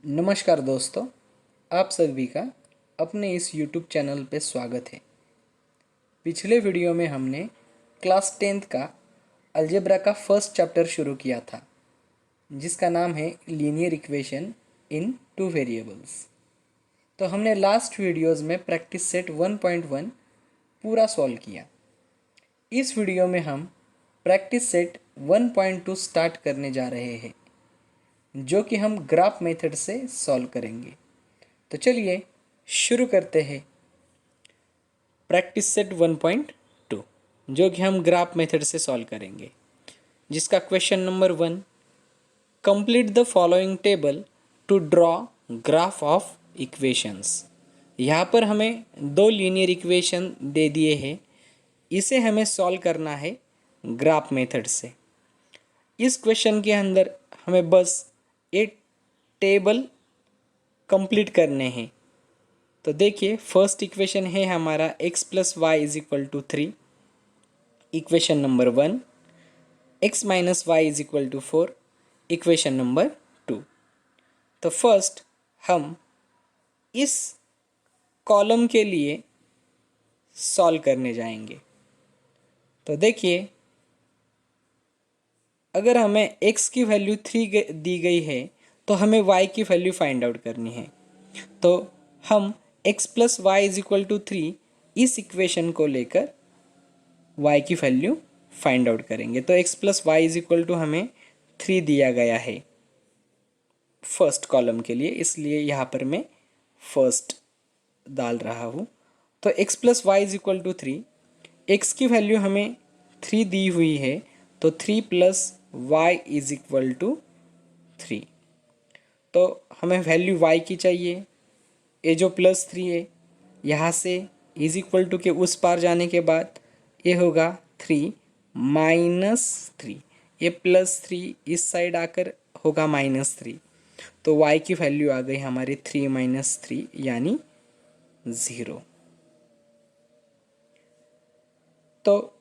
नमस्कार दोस्तों, आप सभी का अपने इस YouTube चैनल पे स्वागत है। पिछले वीडियो में हमने क्लास 10th का अलजेब्रा का फर्स्ट चैप्टर शुरू किया था, जिसका नाम है linear equation in two variables. तो हमने लास्ट वीडियोस में प्रैक्टिस सेट 1.1 पूरा सॉल्व किया। इस वीडियो में हम प्रैक्टिस सेट 1.2 स्टार्ट करने जा रहे हैं, जो कि हम ग्राफ मेथड से सॉल्व करेंगे। तो चलिए शुरू करते हैं प्रैक्टिस सेट 1.2, जो कि हम ग्राफ मेथड से सॉल्व करेंगे, जिसका question number 1, complete the following table to draw graph of equations. यहाँ पर हमें दो लीनियर इक्वेशन दे दिए हैं, इसे हमें सॉल्व करना है ग्राफ मेथड से। इस क्वेश्चन के अंदर हमें बस एक टेबल कंप्लीट करने हैं। तो देखिए, फर्स्ट इक्वेशन है हमारा x plus y is equal to 3। Equation number 1, x minus y is equal to 4। Equation number 2। तो फर्स्ट हम इस कॉलम के लिए सॉल्व करने जाएंगे। तो देखिए, अगर हमें x की वैल्यू 3 दी गई है तो हमें y की वैल्यू फाइंड आउट करनी है। तो हम x plus y is equal to 3 इस इक्वेशन को लेकर y की वैल्यू फाइंड आउट करेंगे। तो x plus y is equal to हमें 3 दिया गया है फर्स्ट कॉलम के लिए, इसलिए यहाँ पर मैं फर्स्ट डाल रहा हूँ। तो x plus y is equal to 3, x की वैल्यू हमें 3 दी हुई है, तो 3 plus y is equal to 3। तो हमें वैल्यू y की चाहिए। ये जो प्लस 3 है, यहाँ से इज इक्वल टू के उस पार जाने के बाद ये होगा 3 माइनस 3। ये प्लस 3 इस साइड आकर होगा माइनस 3। तो y की वैल्यू आ गई हमारी 3 माइनस 3 यानी 0। तो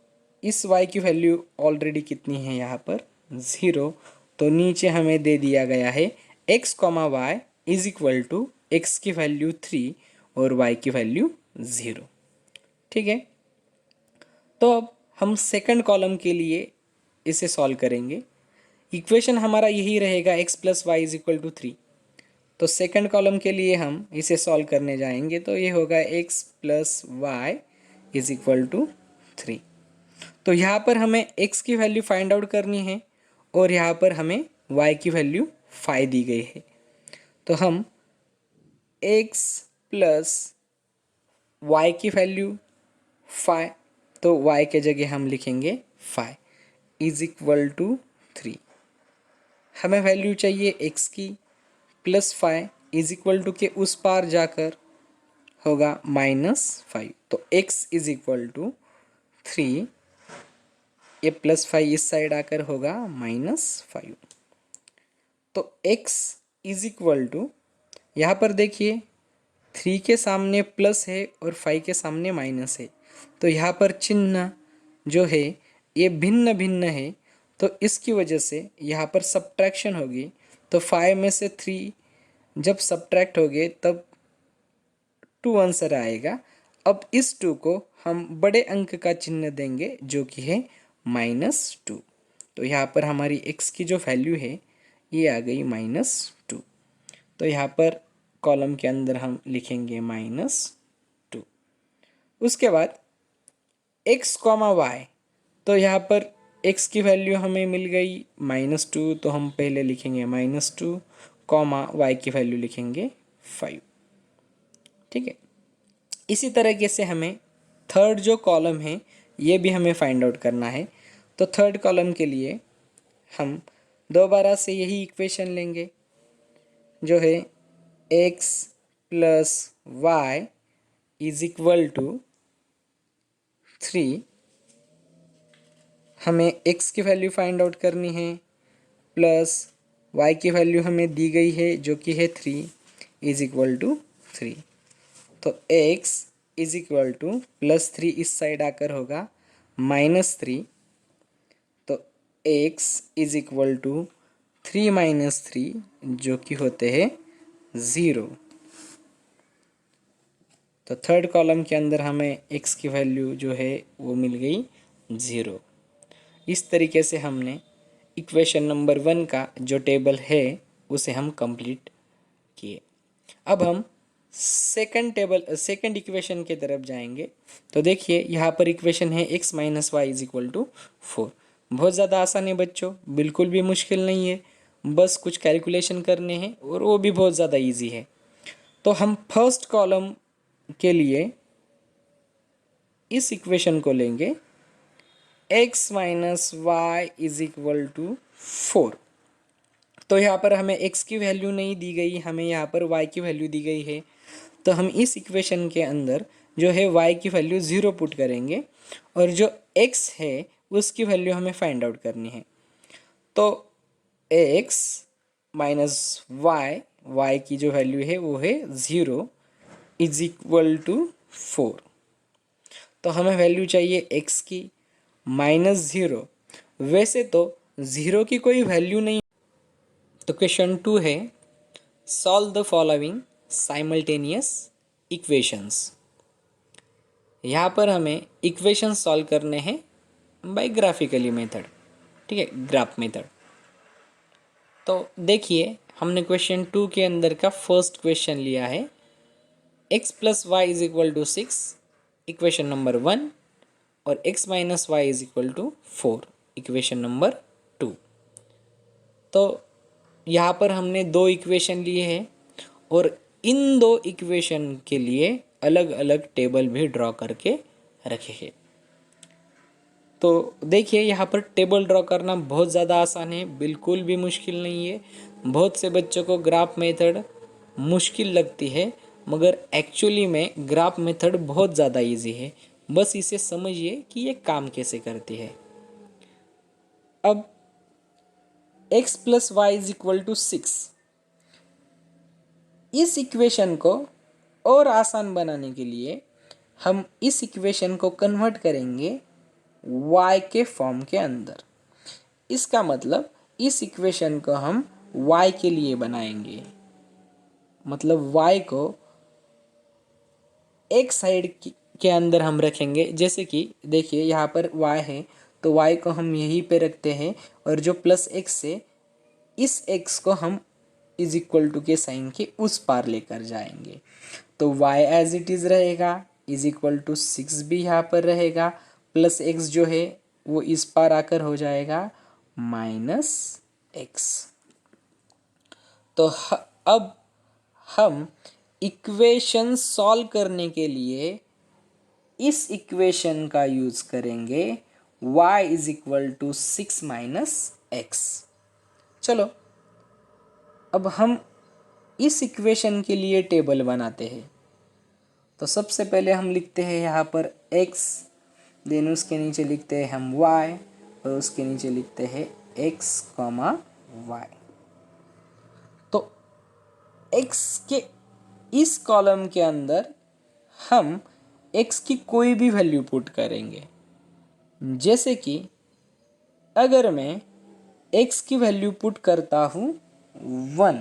इस y की वैल्यू ऑलरेडी कितनी है यहाँ पर 0। तो नीचे हमें दे दिया गया है x comma y is equal to x की वैल्यू 3 और y की वैल्यू 0। ठीक है। तो अब हम सेकंड कॉलम के लिए इसे सॉल्व करेंगे। इक्वेशन हमारा यही रहेगा x plus y is equal to 3। तो सेकंड कॉलम के लिए हम इसे सॉल्व करने जाएंगे, तो ये होगा x plus y is equal to 3। तो यहाँ पर हमें x की वैल्यू फाइंड आउट करनी है और यहाँ पर हमें y की वैल्यू 5 दी गई है। तो हम x प्लस वाई की वैल्यू 5, तो y के जगह हम लिखेंगे 5 इज इक्वल टू 3। हमें वैल्यू चाहिए x की, प्लस 5 इज इक्वल टू के उस पार जाकर होगा -5। तो x इज इक्वल टू 3, ये प्लस 5 इस साइड आकर होगा -5। तो x इज इक्वल टू, यहाँ पर देखिए 3 के सामने प्लस है और 5 के सामने माइनस है, तो यहाँ पर चिन्ह जो है ये भिन्न भिन्न है। तो इसकी वजह से यहाँ पर सब्ट्रैक्शन होगी। तो 5 में से 3 जब सब्ट्रैक्ट होगे तब 2 आंसर आएगा। अब इस 2 को हम बड़े अंक का चिन्ह देंगे, जो कि है -2। तो यहाँ पर हमारी x की जो वैल्यू है ये आ गई -2। तो यहाँ पर कॉलम के अंदर हम लिखेंगे -2। उसके बाद x कॉमा वाई, तो यहाँ पर x की वैल्यू हमें मिल गई -2, तो हम पहले लिखेंगे -2 कॉमा y की वैल्यू लिखेंगे 5। ठीक है। इसी तरीके से हमें थर्ड जो कॉलम है ये भी हमें फाइंड आउट करना है। तो थर्ड कॉलम के लिए हम दोबारा से यही इक्वेशन लेंगे, जो है x plus y is equal to 3। हमें x की वैल्यू फाइंड आउट करनी है, प्लस y की वैल्यू हमें दी गई है जो कि है 3 इज इक्वल टू 3। तो x इज इक्वल टू +3 इस साइड आकर होगा -3। तो x इज इक्वल टू 3 - 3 जो कि होते हैं 0। तो थर्ड कॉलम के अंदर हमें x की वैल्यू जो है वो मिल गई 0। इस तरीके से हमने इक्वेशन नंबर 1 का जो टेबल है उसे हम कंप्लीट किए। अब हम सेकंड इक्वेशन की तरफ जाएंगे। तो देखिए यहाँ पर इक्वेशन है x minus y is equal to 4। बहुत ज़्यादा आसान है बच्चों, बिल्कुल भी मुश्किल नहीं है, बस कुछ कैलकुलेशन करने हैं और वो भी बहुत ज़्यादा इजी है। तो हम फर्स्ट कॉलम के लिए इस इक्वेशन को लेंगे x minus y is equal to 4। तो यहाँ पर हमें x की वैल्यू नहीं दी गई, हमें यहाँ पर y की वैल्यू दी गई है। तो हम इस इक्वेशन के अंदर जो है y की वैल्यू 0 पुट करेंगे और जो x है उसकी वैल्यू हमें फाइंड आउट करनी है। तो x माइनस y की जो वैल्यू है वो है 0 इज इक्वल टू 4। तो हमें वैल्यू चाहिए x की माइनस 0। वैसे तो 0 की कोई वैल्यू नहीं। तो क्वेश्चन 2 है, solve the following simultaneous equations. यहाँ पर हमें इक्वेशन सॉल्व करने हैं बाय ग्राफिकली मेथड, ठीक है, ग्राफ मेथड। तो देखिए हमने क्वेश्चन 2 के अंदर का फर्स्ट क्वेश्चन लिया है x plus y is equal to 6, equation number 1, और x minus y is equal to 4, equation number 2। तो यहाँ पर हमने दो इक्वेशन लिए हैं और इन दो इक्वेशन के लिए अलग अलग टेबल भी ड्रॉ करके रखे हैं। तो देखिए यहाँ पर टेबल ड्रॉ करना बहुत ज़्यादा आसान है, बिल्कुल भी मुश्किल नहीं है। बहुत से बच्चों को ग्राफ मेथड मुश्किल लगती है, मगर एक्चुअली में ग्राफ मेथड बहुत ज़्यादा इजी है। बस इसे समझिए कि ये काम कैसे करती है। अब x plus y is equal to 6, इस इक्वेशन को और आसान बनाने के लिए हम इस इक्वेशन को कन्वर्ट करेंगे y के फॉर्म के अंदर। इसका मतलब इस इक्वेशन को हम y के लिए बनाएंगे, मतलब y को एक साइड के अंदर हम रखेंगे। जैसे कि देखिए यहाँ पर y है तो y को हम यहीं पे रखते हैं और जो प्लस x है इस x को हम इज इक्वल टू के साइन के उस पार लेकर जाएंगे। तो y एज इट इज़ रहेगा, इज इक्वल टू 6 भी यहाँ पर रहेगा, प्लस x जो है वो इस पार आकर हो जाएगा माइनस x। तो अब हम इक्वेशन सॉल्व करने के लिए इस इक्वेशन का यूज करेंगे y is equal to 6 minus x. चलो अब हम इस इक्वेशन के लिए टेबल बनाते हैं। तो सबसे पहले हम लिखते हैं यहाँ पर x, देन उसके नीचे लिखते हैं हम y और उसके नीचे लिखते हैं x, y। तो x के इस कॉलम के अंदर हम x की कोई भी वैल्यू पुट करेंगे। जैसे कि अगर मैं x की वैल्यू पुट करता हूँ 1,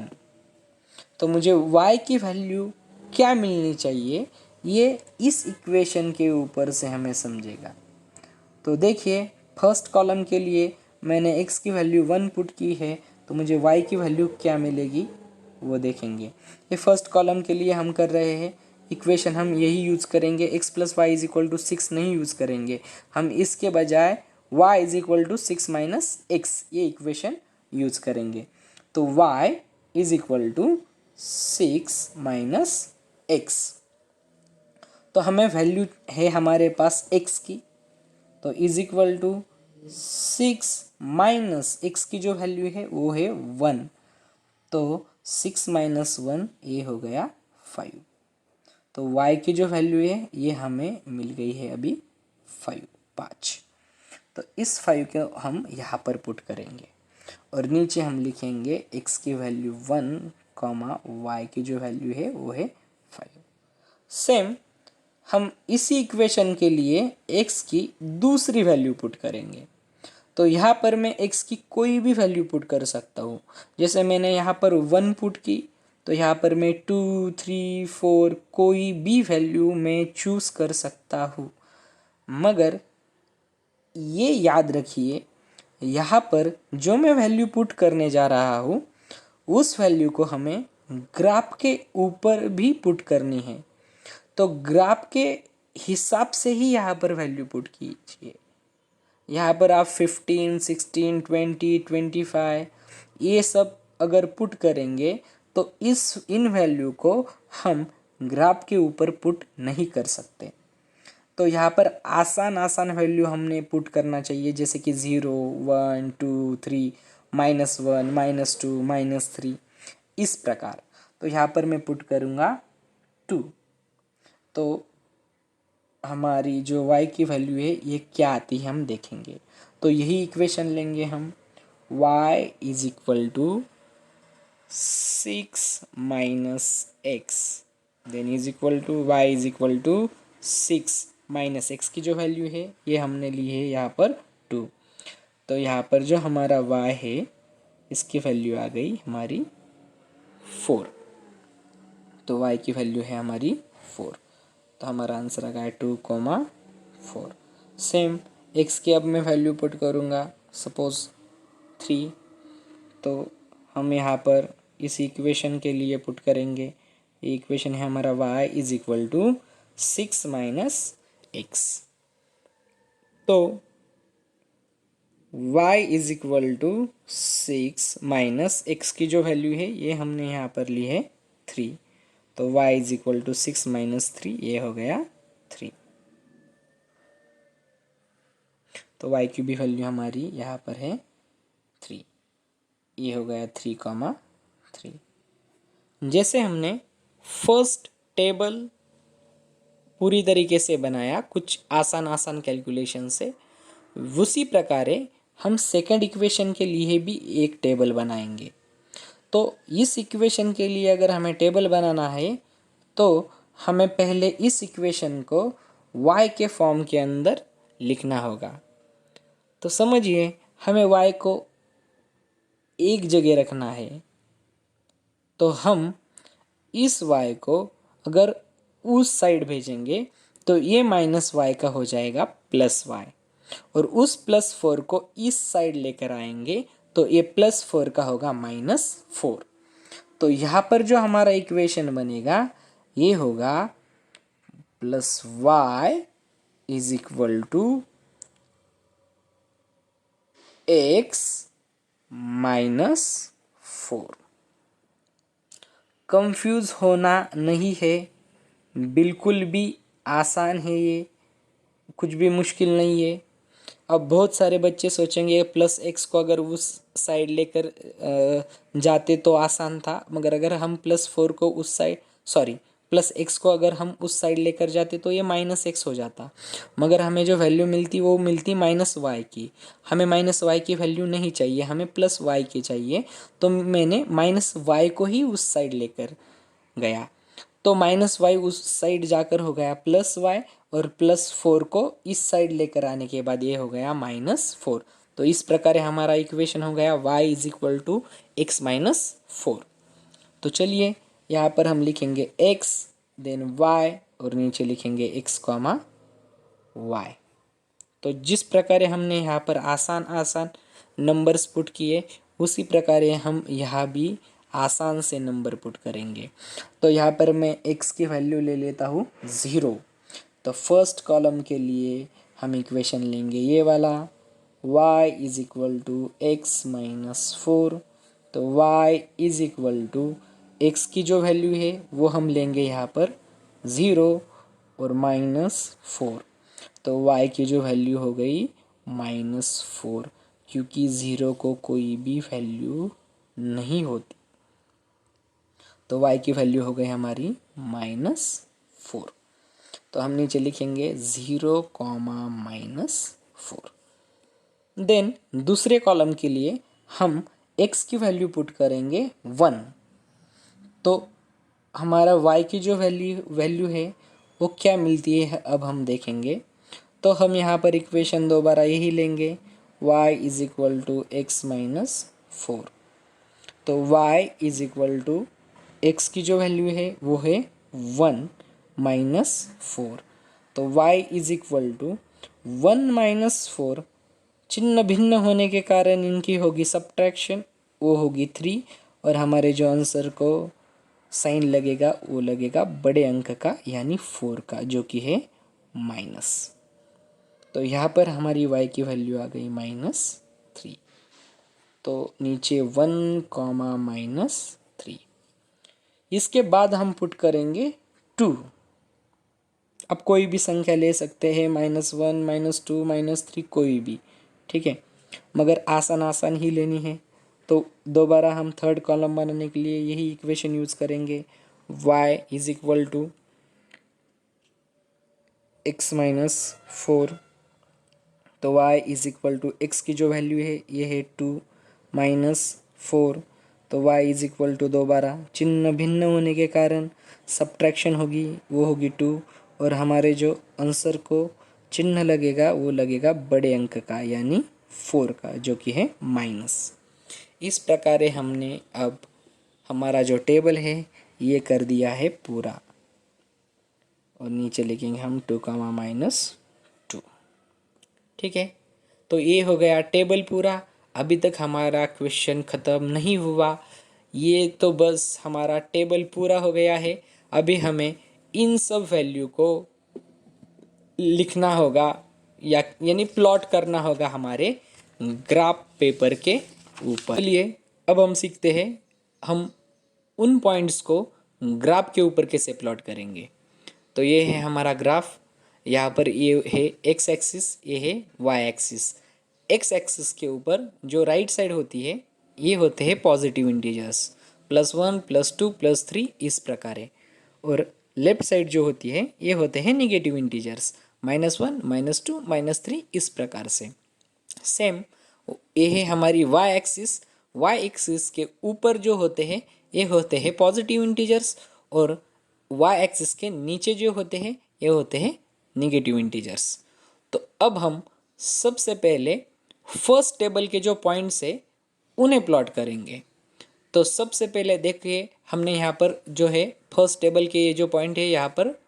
तो मुझे y की वैल्यू क्या मिलनी चाहिए ये इस इक्वेशन के ऊपर से हमें समझेगा। तो देखिए फर्स्ट कॉलम के लिए मैंने x की वैल्यू 1 पुट की है, तो मुझे y की वैल्यू क्या मिलेगी वो देखेंगे। ये फर्स्ट कॉलम के लिए हम कर रहे हैं, इक्वेशन हम यही यूज़ करेंगे, x plus y is equal to 6 नहीं यूज़ करेंगे, हम इसके बजाय y is equal to 6 minus x ये इक्वेशन यूज़ करेंगे। तो y is equal to 6 minus x. तो हमें वैल्यू है हमारे पास x की, तो is equal to 6 minus x की जो वैल्यू है वो है 1, तो 6 माइनस 1 ये हो गया 5। तो y की जो वैल्यू है ये हमें मिल गई है अभी 5। तो इस 5 को हम यहाँ पर पुट करेंगे और नीचे हम लिखेंगे x की वैल्यू 1, y की जो वैल्यू है वो है 5। सेम हम इसी इक्वेशन के लिए x की दूसरी वैल्यू पुट करेंगे। तो यहाँ पर मैं x की कोई भी वैल्यू पुट कर सकता हूँ। जैसे मैंने यहाँ पर 1 पुट की तो यहाँ पर मैं 2, 3, 4 कोई भी वैल्यू मैं चूज़ कर सकता हूँ, मगर ये याद रखिए यहाँ पर जो मैं वैल्यू पुट करने जा रहा हूँ उस वैल्यू को हमें ग्राफ के ऊपर भी पुट करनी है। तो ग्राफ के हिसाब से ही यहाँ पर वैल्यू पुट कीजिए। यहाँ पर आप 15, 16, 20, 25 ये सब अगर पुट करेंगे तो इन वैल्यू को हम ग्राफ के ऊपर पुट नहीं कर सकते। तो यहाँ पर आसान आसान वैल्यू हमने पुट करना चाहिए, जैसे कि 0, 1, 2, 3, -1, -2, -3 इस प्रकार। तो यहाँ पर मैं पुट करूँगा 2। तो हमारी जो y की वैल्यू है ये क्या आती है हम देखेंगे। तो यही इक्वेशन लेंगे हम, y is equal to 6 minus x, then is equal to y is equal to 6 minus x की जो वैल्यू है ये हमने ली है यहाँ पर 2। तो यहाँ पर जो हमारा y है इसकी वैल्यू आ गई हमारी 4। तो y की वैल्यू है हमारी 4। तो हमारा आंसर आ गया 2,4। सेम x की अब मैं वैल्यू पुट करूँगा सपोज 3। तो हम यहाँ पर इस इक्वेशन के लिए पुट करेंगे। ये इक्वेशन है हमारा y is equal to 6 minus x. तो y is equal to 6 minus x की जो वैल्यू है ये हमने यहाँ पर ली है 3। तो y is equal to 6 minus 3 ये हो गया 3। तो y की भी वैल्यू हमारी यहाँ पर है 3, ये हो गया 3,3। जैसे हमने फर्स्ट टेबल पूरी तरीके से बनाया कुछ आसान आसान कैलकुलेशन से, उसी प्रकार हम सेकंड इक्वेशन के लिए भी एक टेबल बनाएंगे। तो इस इक्वेशन के लिए अगर हमें टेबल बनाना है तो हमें पहले इस इक्वेशन को y के फॉर्म के अंदर लिखना होगा। तो समझिए हमें y को एक जगह रखना है, तो हम इस y को अगर उस साइड भेजेंगे तो ये -y का हो जाएगा +y, और उस +4 को इस साइड लेकर आएंगे तो ये +4 का होगा -4। तो यहाँ पर जो हमारा इक्वेशन बनेगा ये होगा +y is equal to x -4। Confuse होना नहीं है, बिल्कुल भी आसान है, ये कुछ भी मुश्किल नहीं है। अब बहुत सारे बच्चे सोचेंगे +x को अगर उस साइड लेकर जाते तो आसान था, मगर अगर हम +4 को उस साइड +x को अगर हम उस साइड लेकर जाते तो ये -x हो जाता, मगर हमें जो वैल्यू मिलती वो मिलती -y की। हमें -y की वैल्यू नहीं चाहिए, हमें +y की चाहिए। तो मैंने -y को ही उस साइड लेकर गया, तो -y उस साइड जाकर हो गया +y, और +4 को इस साइड लेकर आने के बाद ये हो गया -4। तो इस प्रकार हमारा इक्वेशन हो गया y is equal to x -4। तो चलिए यहाँ पर हम लिखेंगे x देन y और नीचे लिखेंगे x, y। तो जिस प्रकार हमने यहाँ पर आसान आसान नंबर्स पुट किए उसी प्रकार हम यहाँ भी आसान से नंबर पुट करेंगे। तो यहाँ पर मैं x की वैल्यू ले लेता हूँ 0। तो फर्स्ट कॉलम के लिए हम इक्वेशन लेंगे ये वाला, y is equal to x -4। तो y is equal to x की जो वैल्यू है वो हम लेंगे यहाँ पर 0 और -4। तो y की जो वैल्यू हो गई -4, क्योंकि 0 को कोई भी वैल्यू नहीं होती। तो y की वैल्यू हो गई हमारी -4। तो हम नीचे लिखेंगे 0, -4। देन दूसरे कॉलम के लिए हम x की वैल्यू पुट करेंगे 1। तो हमारा y की जो वैल्यू है वो क्या मिलती है अब हम देखेंगे। तो हम यहाँ पर इक्वेशन दोबारा यही लेंगे, y is equal to x -4। तो y is equal to x की जो वैल्यू है वो है 1 माइनस 4। तो y is equal to 1 minus 4, चिन्ह भिन्न होने के कारण इनकी होगी सब्ट्रैक्शन, वो होगी 3, और हमारे जो आंसर को साइन लगेगा वो लगेगा बड़े अंक का यानी 4 का, जो कि है माइनस। तो यहाँ पर हमारी y की वैल्यू आ गई -3। तो नीचे 1 कॉमा -3। इसके बाद हम पुट करेंगे 2। अब कोई भी संख्या ले सकते हैं, -1 -2 -3 कोई भी, ठीक है, मगर आसान आसान ही लेनी है। तो दोबारा हम थर्ड कॉलम बनाने के लिए यही इक्वेशन यूज़ करेंगे, y is equal to x minus 4। तो y is equal to x की जो वैल्यू है ये है 2 माइनस 4। तो y इज इक्वल टू दोबारा चिन्ह भिन्न होने के कारण सब्ट्रैक्शन होगी, वो होगी 2, और हमारे जो आंसर को चिन्ह लगेगा वो लगेगा बड़े अंक का यानी 4 का, जो कि है माइनस। इस प्रकार हमने अब हमारा जो टेबल है ये कर दिया है पूरा, और नीचे लिखेंगे हम 2 कामा -2। ठीक है, तो ये हो गया टेबल पूरा। अभी तक हमारा क्वेश्चन ख़त्म नहीं हुआ, ये तो बस हमारा टेबल पूरा हो गया है। अभी हमें इन सब वैल्यू को लिखना होगा या यानी प्लॉट करना होगा हमारे ग्राफ पेपर के ऊपर। चलिए अब हम सीखते हैं हम उन पॉइंट्स को ग्राफ के ऊपर कैसे प्लॉट करेंगे। तो ये है हमारा ग्राफ, यहाँ पर ये है एक्स एक्सिस, ये है वाई एक्सिस। एक्स एक्सिस के ऊपर जो राइट साइड होती है ये होते हैं पॉजिटिव इंटीजर्स, +1 +2 +3 इस प्रकार है, और लेफ्ट साइड जो होती है ये होते हैं निगेटिव इंटीजर्स, -1 -2 -3 इस प्रकार से। सेम ये है हमारी वाई एक्सिस। वाई एक्सिस के ऊपर जो होते हैं ये होते हैं पॉजिटिव इंटीजर्स, और वाई एक्सिस के नीचे जो होते हैं ये होते हैं निगेटिव इंटीजर्स। तो अब हम सबसे पहले फर्स्ट टेबल के जो पॉइंट्स है उन्हें प्लॉट करेंगे। तो सबसे पहले देखिए हमने यहाँ पर जो है फर्स्ट टेबल के ये जो पॉइंट है यहाँ पर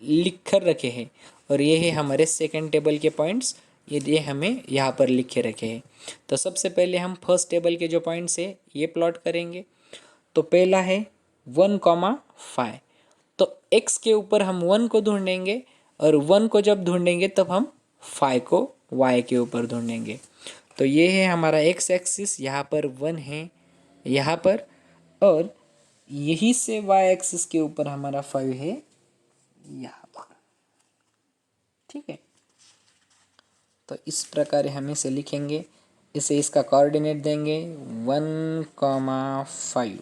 लिख कर रखे हैं, और ये है हमारे सेकंड टेबल के पॉइंट्स, ये हमें यहाँ पर लिखे रखे हैं। तो सबसे पहले हम फर्स्ट टेबल के जो पॉइंट्स है ये प्लॉट करेंगे। तो पहला है 1,5। तो x के ऊपर हम 1 को ढूंढेंगे, और 1 को जब ढूंढेंगे तब हम 5 को y के ऊपर ढूंढेंगे। तो ये है हमारा x एक्सिस, यहाँ पर 1 है यहाँ पर, और यही से y एक्सिस के ऊपर हमारा 5 है यहाँ पर। ठीक है, तो इस प्रकार हम इसे लिखेंगे, इसे इसका कोऑर्डिनेट देंगे 1,5।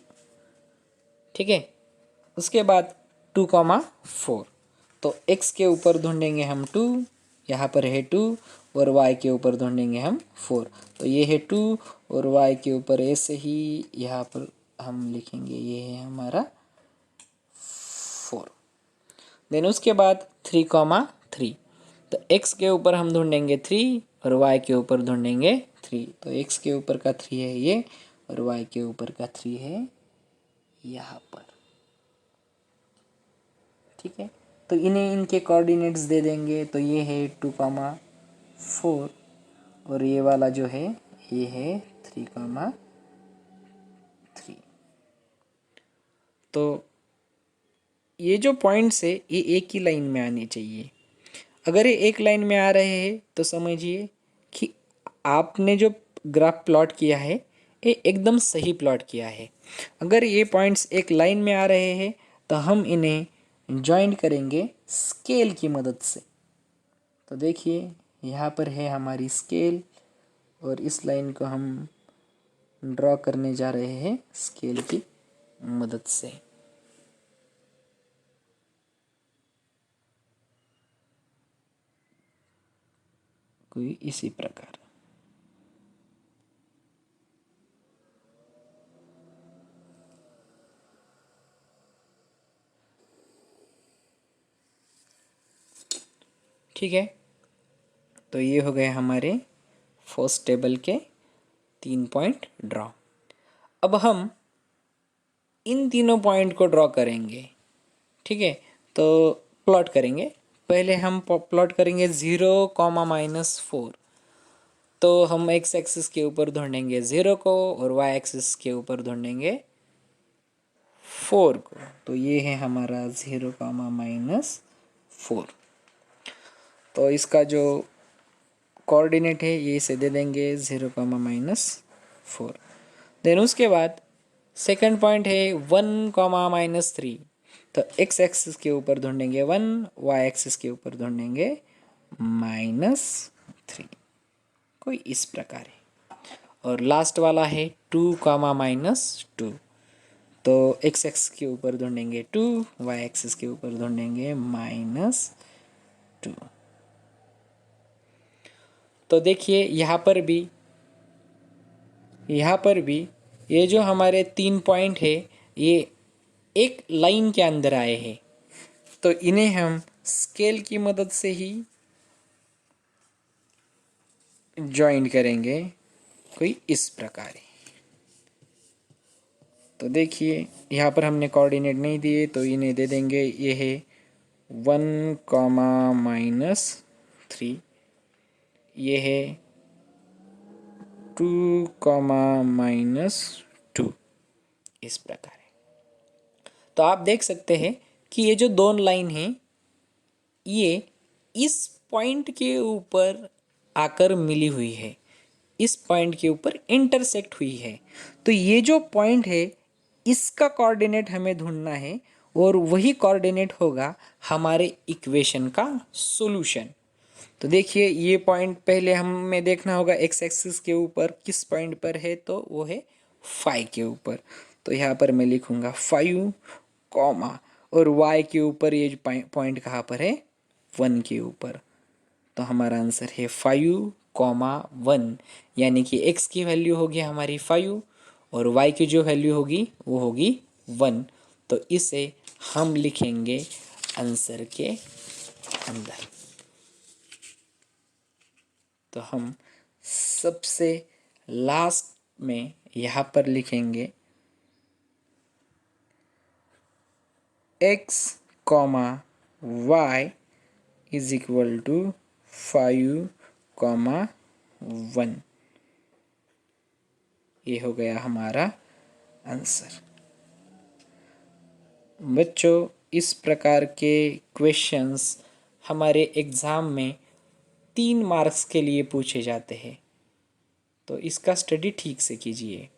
ठीक है, उसके बाद 2,4। तो x के ऊपर ढूंढेंगे हम 2, यहाँ पर है 2, और y के ऊपर ढूंढेंगे हम 4। तो ये है 2, और y के ऊपर ऐसे ही यहाँ पर हम लिखेंगे ये है हमारा 4। देन उसके बाद 3,3। तो x के ऊपर हम ढूंढेंगे 3, और y के ऊपर ढूंढेंगे 3। तो x के ऊपर का 3 है ये, और y के ऊपर का 3 है यहाँ पर। ठीक है, तो इन्हें इनके कोऑर्डिनेट्स दे देंगे। तो ये है 2,4, और ये वाला जो है ये है 3,3। तो ये जो पॉइंट्स है ये एक ही लाइन में आने चाहिए। अगर ये एक लाइन में आ रहे हैं तो समझिए कि आपने जो ग्राफ प्लॉट किया है ये एकदम सही प्लॉट किया है। अगर ये पॉइंट्स एक लाइन में आ रहे हैं तो हम इन्हें जॉइन करेंगे स्केल की मदद से। तो देखिए यहाँ पर है हमारी स्केल, और इस लाइन को हम ड्रॉ करने जा रहे हैं स्केल की मदद से। कोई इसी प्रकार। ठीक है, तो ये हो गए हमारे फर्स्ट टेबल के 3 पॉइंट ड्रॉ। अब हम इन तीनों पॉइंट को ड्रॉ करेंगे। ठीक है, तो प्लॉट करेंगे। पहले हम प्लॉट करेंगे 0, -4। तो हम एक्स एक्सिस के ऊपर ढूंढेंगे 0 को और वाई एक्सिस के ऊपर ढूंढेंगे 4 को। तो ये है हमारा 0, तो इसका जो कोऑर्डिनेट है ये इसे दे देंगे 0, -4। देन उसके बाद सेकंड पॉइंट है 1, -3। तो एक्स एक्सिस के ऊपर ढूंढेंगे 1, वाई एक्सिस के ऊपर ढूंढेंगे -3। कोई इस प्रकार है। और लास्ट वाला है 2, -2। तो एक्स एक्सिस के ऊपर ढूंढेंगे 2, वाई एक्सिस के ऊपर ढूंढेंगे -2। तो देखिए यहाँ पर भी ये जो हमारे 3 पॉइंट है ये एक लाइन के अंदर आए हैं। तो इन्हें हम स्केल की मदद से ही ज्वाइन करेंगे कोई इस प्रकार है। तो देखिए यहाँ पर हमने कोऑर्डिनेट नहीं दिए तो इन्हें दे देंगे, ये है 1, -3, ये है 2, -2, इस प्रकार है। तो आप देख सकते हैं कि ये जो दोनों लाइन है ये इस पॉइंट के ऊपर आकर मिली हुई है, इस पॉइंट के ऊपर इंटरसेक्ट हुई है। तो ये जो पॉइंट है इसका कोऑर्डिनेट हमें ढूंढना है और वही कोऑर्डिनेट होगा हमारे इक्वेशन का सॉल्यूशन। तो देखिए ये पॉइंट पहले हमें देखना होगा एक्स एक्सिस के ऊपर किस पॉइंट पर है, तो वो है 5 के ऊपर। तो यहाँ पर मैं लिखूँगा 5, कॉमा, और y के ऊपर ये पॉइंट कहाँ पर है, 1 के ऊपर। तो हमारा आंसर है 5, 1, यानी कि x की वैल्यू होगी हमारी 5 और y की जो वैल्यू होगी वो होगी 1। तो इसे हम लिखेंगे आंसर के अंदर। तो हम सबसे लास्ट में यहाँ पर लिखेंगे x, y is equal to 5, 1। ये हो गया हमारा आंसर। बच्चों इस प्रकार के क्वेश्चंस हमारे एग्ज़ाम में 3 मार्क्स के लिए पूछे जाते हैं, तो इसका स्टडी ठीक से कीजिए।